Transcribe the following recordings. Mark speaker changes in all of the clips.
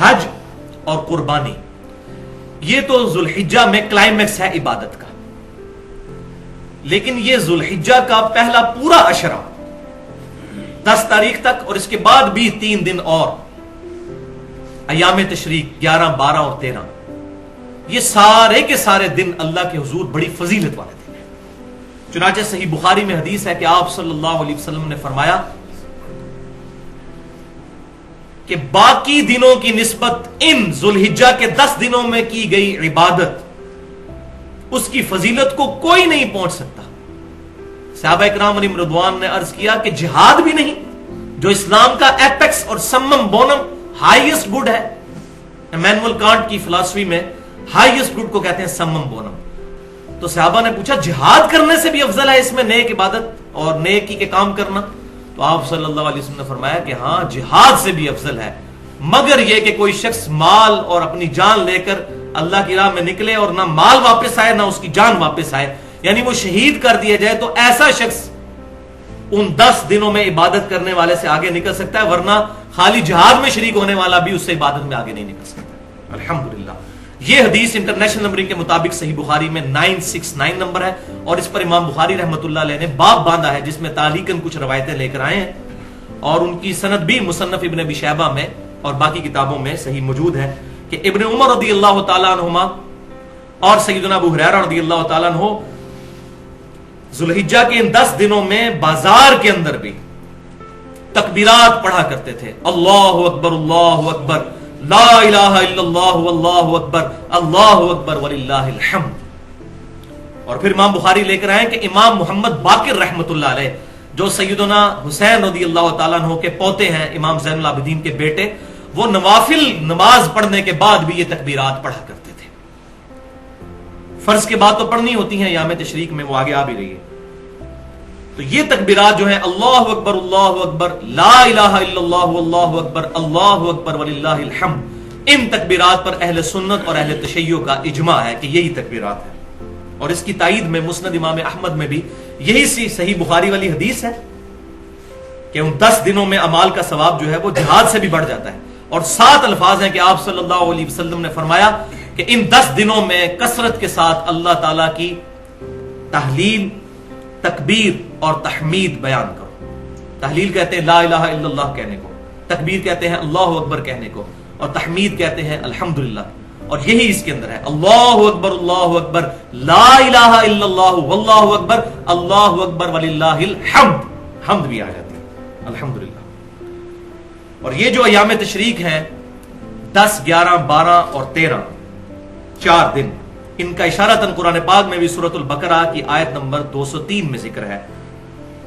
Speaker 1: حج اور قربانی، یہ تو ذوالحجہ میں کلائمیکس ہے عبادت کا، لیکن یہ ذوالحجہ کا پہلا پورا عشرہ 10 تاریخ تک، اور اس کے بعد بھی 3 دن اور ایام تشریق 11، 12 اور 13، یہ سارے کے سارے دن اللہ کے حضور بڑی فضیلت والے دن ہیں۔ چنانچہ صحیح بخاری میں حدیث ہے کہ آپ صلی اللہ علیہ وسلم نے فرمایا کہ باقی دنوں کی نسبت ان ذوالحجہ کے 10 دنوں میں کی گئی عبادت، اس کی فضیلت کو کوئی نہیں پہنچ سکتا۔ صحابہ اکرام علیہم رضوان نے عرض کیا کہ جہاد بھی نہیں، جو اسلام کا ایپیکس اور سمم بونم ہائیسٹ گڈ ہے، ایمینول کانٹ کی فلسفی میں ہائیسٹ گڈ کو کہتے ہیں سمم بونم۔ تو صحابہ نے پوچھا جہاد کرنے سے بھی افضل ہے اس میں نیک عبادت اور نیکی کے کام کرنا؟ تو آپ صلی اللہ علیہ وسلم نے فرمایا کہ ہاں جہاد سے بھی افضل ہے، مگر یہ کہ کوئی شخص مال اور اپنی جان لے کر اللہ کی راہ میں نکلے اور نہ مال واپس آئے نہ اس کی جان واپس آئے، یعنی وہ شہید کر دیا جائے، تو ایسا شخص ان 10 دنوں میں عبادت کرنے والے سے آگے نکل سکتا ہے، ورنہ خالی جہاد میں شریک ہونے والا بھی اس سے عبادت میں آگے نہیں نکل سکتا۔ الحمدللہ یہ حدیث انٹرنیشنل نمبرنگ کے مطابق صحیح بخاری میں 969 نمبر ہے، اور اس پر امام بخاری رحمۃ اللہ علیہ نے باب باندھا ہے جس میں تعلیقاً کچھ روایتیں لے کر آئے ہیں، اور ان کی سند بھی مصنف ابن ابی شیبہ میں اور باقی کتابوں میں صحیح موجود ہے کہ ابن عمر رضی اللہ تعالیٰ عنہما اور سیدنا ابو ہریرہ رضی اللہ تعالیٰ عنہ ذوالحجہ کے ان 10 دنوں میں بازار کے اندر بھی تکبیرات پڑھا کرتے تھے، اللہ اکبر اللہ اکبر، لا الہ الا اللہ واللہ اکبر، اللہ اکبر وللہ الحمد۔ اور پھر امام بخاری لے کر آئے کہ امام محمد باقر رحمت اللہ علیہ، جو سیدنا حسین رضی اللہ تعالیٰ عنہ کے پوتے ہیں، امام زین العابدین کے بیٹے، وہ نوافل نماز پڑھنے کے بعد بھی یہ تکبیرات پڑھا کرتے تھے۔ فرض کے بعد تو پڑھنی ہوتی ہیں ایام تشریق میں، وہ آگے آ بھی رہی ہے۔ تو یہ تکبیرات جو ہیں اللہ اکبر لا الہ الا اللہ واللہ اکبر، اللہ اکبر وللہ الحمد، ان تکبیرات پر اہل سنت اور اہل تشیع کا اجماع ہے کہ یہی تکبیرات ہیں، اور اس کی تائید میں مسند امام احمد میں بھی یہی سی صحیح بخاری والی حدیث ہے کہ ان 10 دنوں میں اعمال کا ثواب جو ہے وہ جہاد سے بھی بڑھ جاتا ہے، اور 7 الفاظ ہیں کہ آپ صلی اللہ علیہ وسلم نے فرمایا کہ ان 10 دنوں میں کثرت کے ساتھ اللہ تعالیٰ کی تحلیل، تکبیر اور تحمید بیان کرو۔ تحلیل کہتے ہیں لا الہ الا اللہ کہنے کو، تکبیر کہتے ہیں اللہ اکبر کہنے کو، اور تحمید کہتے ہیں الحمدللہ، اور یہی اس کے اندر ہے اللہ اکبر لا الہ الا اللہ واللہ اکبر، اللہ اکبر وللہ الحمد، حمد بھی آ جاتی ہے الحمدللہ۔ اور یہ جو ایام تشریق ہیں 10، 11، 12 اور 13، 4 دن، ان کا اشارتاً قرآن پاک میں بھی سورۃ البقرہ کی آیت نمبر 203 میں ذکر ہے،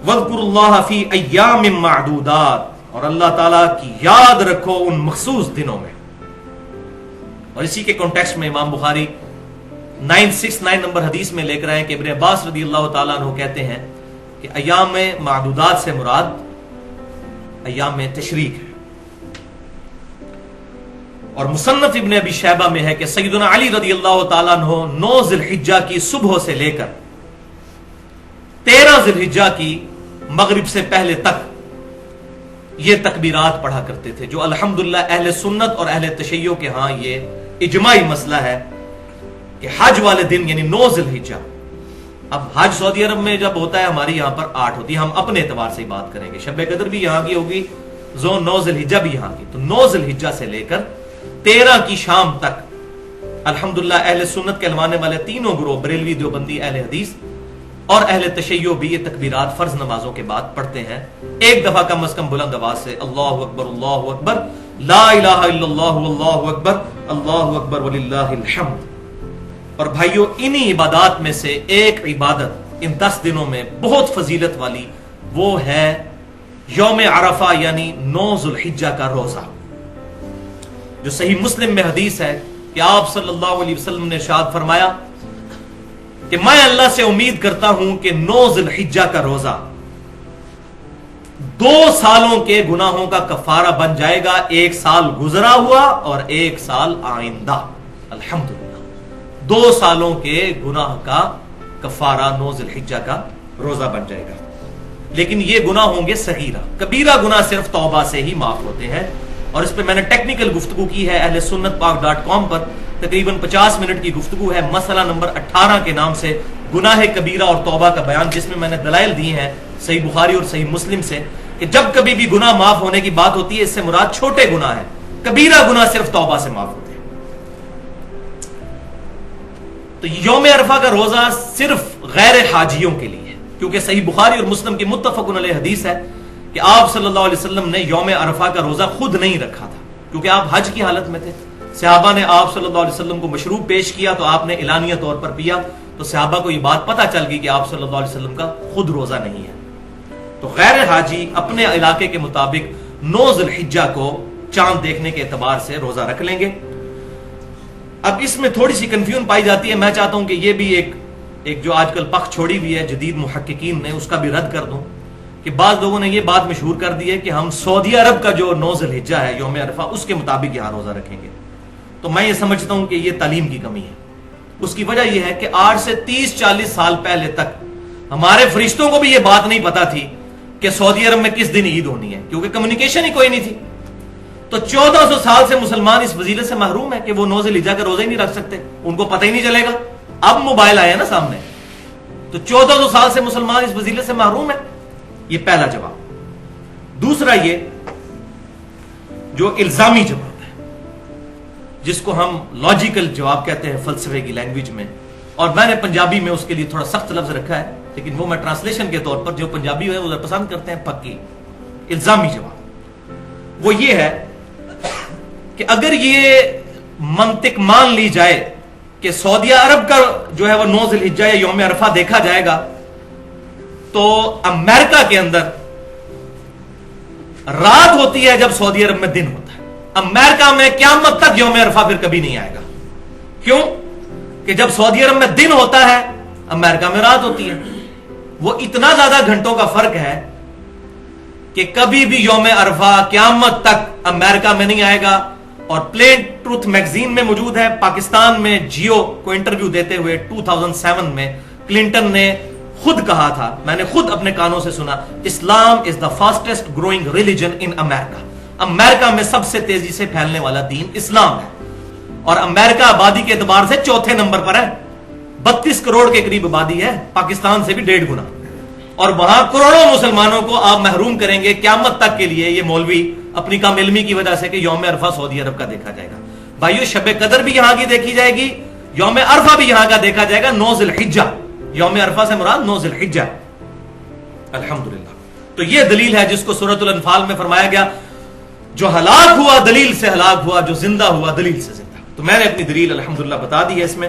Speaker 1: وَاذْكُرُوا اللَّهَ فِي أَيَّامٍ مَّعْدُودَاتٍ، اور اللہ تعالیٰ کی یاد رکھو ان مخصوص دنوں میں۔ اور اسی کے کانٹیکسٹ میں امام بخاری 969 نمبر حدیث میں لے کر آئے کہ ابن عباس رضی اللہ تعالیٰ عنہ کہتے ہیں کہ ایام معدودات سے مراد ایام تشریق ہے۔ اور مصنف ابن ابی شیبہ میں ہے کہ سیدنا علی رضی اللہ تعالیٰ عنہ 9 ذی الحجہ کی صبح سے لے کر 13 ذی الحجہ کی مغرب سے پہلے تک یہ تکبیرات پڑھا کرتے تھے، جو الحمدللہ اہل سنت اور اہل تشیع کے ہاں یہ اجماعی مسئلہ ہے کہ حج والے دن یعنی 9 ذی الحجہ، اب حج سعودی عرب میں جب ہوتا ہے ہماری یہاں پر 8 ہوتی ہے، ہم اپنے اعتبار سے ہی بات کریں گے، شب قدر بھی یہاں کی ہوگی، 9 ذی الحجہ بھی یہاں کی، تو 9 ذی الحجہ سے لے کر 13 کی شام تک الحمدللہ اہل سنت کے ماننے والے تینوں گروہ، بریلوی، دیوبندی، اہل حدیث اور اہل تشیع بھی یہ تکبیرات فرض نمازوں کے بعد پڑھتے ہیں، ایک دفعہ کم از کم بلند آواز سے، اللہ اکبر لا الہ الا اللہ واللہ اکبر، اللہ اکبر وللہ الحمد۔ اور بھائیو انہی عبادات میں سے ایک عبادت ان 10 دنوں میں بہت فضیلت والی وہ ہے یوم عرفہ یعنی 9 ذی الحجہ کا روزہ، جو صحیح مسلم میں حدیث ہے کہ آپ صلی اللہ علیہ وسلم نے ارشاد فرمایا کہ میں اللہ سے امید کرتا ہوں کہ 9 ذی الحجہ کا روزہ 2 سالوں کے گناہوں کا کفارہ بن جائے گا، 1 سال گزرا ہوا اور 1 سال آئندہ، الحمدللہ 2 سالوں کے گناہ کا کفارہ 9 ذی الحجہ کا روزہ بن جائے گا۔ لیکن یہ گناہ ہوں گے صغیرہ، کبیرہ گناہ صرف توبہ سے ہی معاف ہوتے ہیں، اور اس پہ میں نے ٹیکنیکل گفتگو کی ہے اہل سنت پاک .com پر، تقریباً 50 منٹ کی گفتگو ہے، مسئلہ نمبر 18 کے نام سے گناہ کبیرہ اور توبہ کا بیان، جس میں نے دلائل دی ہیں صحیح بخاری اور صحیح مسلم سے کہ جب کبھی بھی گناہ معاف ہونے کی بات ہوتی ہے اس سے مراد چھوٹے گناہ ہے، کبیرہ گناہ صرف توبہ سے معاف ہوتے ہیں۔ تو یوم عرفہ کا روزہ صرف غیر حاجیوں کے لیے ہے، کیونکہ صحیح بخاری اور مسلم کی متفق علیہ حدیث ہے کہ آپ صلی اللہ علیہ وسلم نے یوم عرفہ کا روزہ خود نہیں رکھا تھا، کیونکہ آپ حج کی حالت میں تھے۔ صحابہ نے آپ صلی اللہ علیہ وسلم کو مشروب پیش کیا تو آپ نے اعلانیہ طور پر پیا، تو صحابہ کو یہ بات پتہ چل گئی کہ آپ صلی اللہ علیہ وسلم کا خود روزہ نہیں ہے۔ تو غیر حاجی اپنے علاقے کے مطابق 9 ذی الحجہ کو چاند دیکھنے کے اعتبار سے روزہ رکھ لیں گے۔ اب اس میں تھوڑی سی کنفیوژن پائی جاتی ہے، میں چاہتا ہوں کہ یہ بھی ایک جو آج کل پخ چھوڑی ہوئی ہے جدید محققین نے، اس کا بھی رد کر دوں کہ بعض لوگوں نے یہ بات مشہور کر دی ہے کہ ہم سعودی عرب کا جو 9 ذی الحجہ ہے یوم عرفہ اس کے مطابق یہاں روزہ رکھیں گے۔ تو میں یہ سمجھتا ہوں کہ یہ تعلیم کی کمی ہے۔ اس کی وجہ یہ ہے کہ آج سے 30-40 سال پہلے تک ہمارے فرشتوں کو بھی یہ بات نہیں پتا تھی کہ سعودی عرب میں کس دن عید ہونی ہے، کیونکہ کمیونیکیشن ہی کوئی نہیں تھی۔ تو 1400 سال سے مسلمان اس فضیلت سے محروم ہے کہ وہ 9 ذی الحجہ کا روزہ ہی نہیں رکھ سکتے، ان کو پتہ ہی نہیں چلے گا۔ اب موبائل آیا نا سامنے، تو 1400 سال سے مسلمان اس فضیلت سے محروم ہے۔ یہ پہلا جواب۔ دوسرا یہ جو الزامی جواب ہے، جس کو ہم لاجیکل جواب کہتے ہیں فلسفے کی لینگویج میں، اور میں نے پنجابی میں اس کے لیے تھوڑا سخت لفظ رکھا ہے، لیکن وہ میں ٹرانسلیشن کے طور پر جو پنجابی ہے وہ پسند کرتے ہیں پکی الزامی جواب، وہ یہ ہے کہ اگر یہ منطق مان لی جائے کہ سعودی عرب کا جو ہے وہ 9 ذی الحجہ یا یوم عرفہ دیکھا جائے گا، تو امریکہ کے اندر رات ہوتی ہے جب سعودی عرب میں دن ہوتا ہے۔ امریکہ میں قیامت تک یوم عرفہ پھر کبھی نہیں آئے گا۔ کیوں؟ کہ جب سعودی عرب میں دن ہوتا ہے امریکہ میں رات ہوتی ہے۔ وہ اتنا زیادہ گھنٹوں کا فرق ہے کہ کبھی بھی یوم عرفہ قیامت تک امریکہ میں نہیں آئے گا۔ اور پلین ٹروتھ میگزین میں موجود ہے، پاکستان میں جیو کو انٹرویو دیتے ہوئے 2007 میں کلنٹن نے خود کہا تھا، میں نے خود اپنے کانوں سے سنا، اسلام از دا فاسٹسٹ گروئنگ ریلیجن ان امریکہ۔ امریکہ میں سب سے تیزی سے پھیلنے والا دین اسلام ہے، اور امریکہ آبادی کے اعتبار سے چوتھے نمبر پر ہے، 32 کروڑ کے قریب آبادی ہے، پاکستان سے بھی 1.5 گنا، اور وہاں کروڑوں مسلمانوں کو آپ محروم کریں گے قیامت تک کے لیے، یہ مولوی اپنی کم علمی کی وجہ سے کہ یوم عرفہ سعودی عرب کا دیکھا جائے گا۔ بھائیو، شب قدر بھی یہاں کی دیکھی جائے گی، یوم عرفہ بھی یہاں کا دیکھا جائے گا، 9 ذی الحجہ، یوم عرفہ سے مراد 9 ذی الحجہ۔ الحمدللہ۔ تو یہ دلیل ہے جس کو سورۃ الانفال میں فرمایا گیا، جو ہلاک ہوا دلیل سے ہلاک ہوا، جو زندہ ہوا دلیل سے زندہ۔ تو میں نے اپنی دلیل الحمدللہ بتا دی ہے اس میں۔